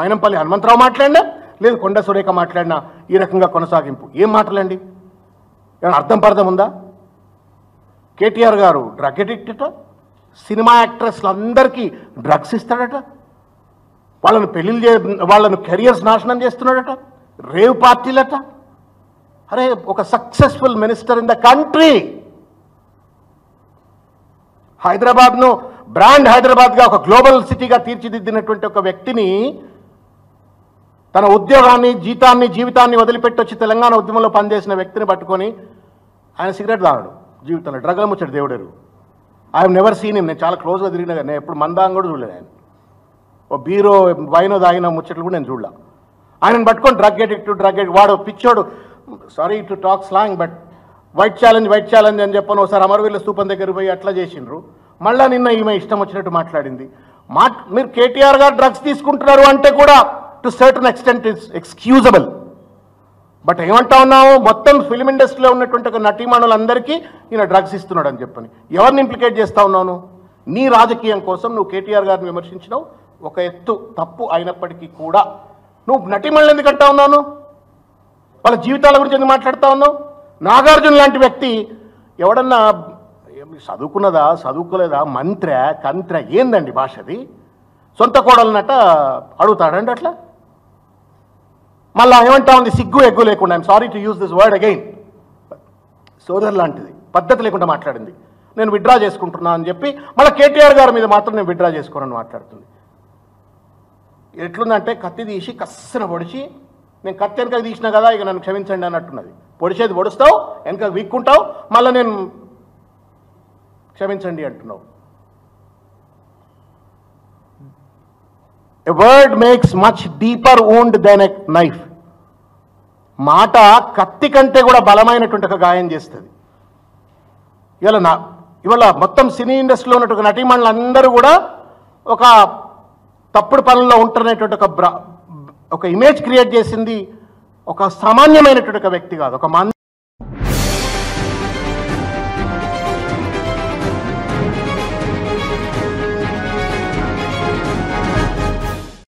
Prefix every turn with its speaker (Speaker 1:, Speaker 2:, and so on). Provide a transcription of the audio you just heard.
Speaker 1: మైనంపల్లి హనుమంతరావు మాట్లాడినా లేదు కొండ సురేఖ మాట్లాడినా ఈ రకంగా కొనసాగింపు. ఏం మాటలండి? ఏమైనా అర్థం పర్థం ఉందా? కేటీఆర్ గారు డ్రగ్ అడిక్ట్ అట, సినిమా యాక్ట్రెస్లు అందరికీ డ్రగ్స్ ఇస్తాడట, వాళ్ళను కెరియర్స్ నాశనం చేస్తున్నాడట, రేవ్ పార్టీలట. అరే, ఒక successful minister in the country, హైదరాబాద్ను బ్రాండ్ హైదరాబాద్గా ఒక గ్లోబల్ సిటీగా తీర్చిదిద్దినటువంటి ఒక వ్యక్తిని, తన ఉద్యోగాన్ని జీవితాన్ని వదిలిపెట్టి వచ్చి తెలంగాణ ఉద్యమంలో పనిచేసిన వ్యక్తిని పట్టుకొని ఆయన సిగరెట్ తాగాడు జీవితంలో. డ్రగ్ల ముచ్చడు దేవుడేరు. I have never seen him. నేను చాలా క్లోజ్గా తిరిగినా కానీ నేను ఎప్పుడు మందాంగ కూడా చూడలేదు. ఆయన ఓ బీరో వైనో తాగిన ముచ్చట్లు కూడా నేను చూడలే. ఆయనను పట్టుకొని డ్రగ్ అడిక్ట్ వాడు పిచ్చోడు. Sorry to talk slang, but white challenge అని చెప్పని ఒకసారి అమరవీరుల స్తూపం దగ్గర పోయి అట్లా చేసిండ్రు. మళ్ళీ నిన్న ఈమె ఇష్టం వచ్చినట్టు మాట్లాడింది. మీరు కేటీఆర్ గారు డ్రగ్స్ తీసుకుంటున్నారు అంటే కూడా to certain extent it's excusable. But ఏమంటా ఉన్నావు, మొత్తం ఫిల్మ్ ఇండస్ట్రీలో ఉన్నటువంటి ఒక నటీమణులందరికీ ఈయన డ్రగ్స్ ఇస్తున్నాడు అని చెప్పని ఎవరిని ఇంప్లికేట్ చేస్తా ఉన్నాను? నీ రాజకీయం కోసం నువ్వు కేటీఆర్ గారిని విమర్శించినావు. ఒక ఎత్తు తప్పు అయినప్పటికీ కూడా నువ్వు నటీమణులు ఎందుకంటా ఉన్నాను? వాళ్ళ జీవితాల గురించి ఎందుకు మాట్లాడుతూ ఉన్నావు? నాగార్జున లాంటి వ్యక్తి ఎవడన్నా చదువుకున్నదా చదువుకోలేదా కంత్ర ఏందండి భాషది? సొంత కోడలనట అడుగుతాడండి అట్లా. మళ్ళీ ఏమంటా ఉంది, సిగ్గు ఎగ్గు లేకుండా, I'm sorry to use this word again, సోదరు లాంటిది, పద్ధతి లేకుండా మాట్లాడింది. నేను విత్డ్రా చేసుకుంటున్నా అని చెప్పి మళ్ళీ కేటీఆర్ గారి మీద మాత్రం నేను విత్డ్రా చేసుకోనని మాట్లాడుతుంది. ఎట్లుందంటే కత్తి తీసి కస్సన పొడిచి, నేను కత్తి వెనక తీసినా కదా ఇక నన్ను క్షమించండి అన్నట్టున్నది. పొడిచేది పొడుస్తావు, వెనక వీక్కుంటావు, మళ్ళీ నేను క్షమించండి అంటున్నావు. A word makes much deeper wound than a knife. మాట కత్తి కంటే కూడా బలమైనటువంటి ఒక గాయం చేస్తుంది. ఇవాళ మొత్తం సినీ ఇండస్ట్రీలో ఉన్నటువంటి నటీమణులు అందరూ కూడా ఒక తప్పుడు పనుల్లో ఉంటున్నటువంటి ఒక ఇమేజ్ క్రియేట్ చేసింది ఒక సామాన్యమైనటువంటి ఒక వ్యక్తి కాదు, ఒక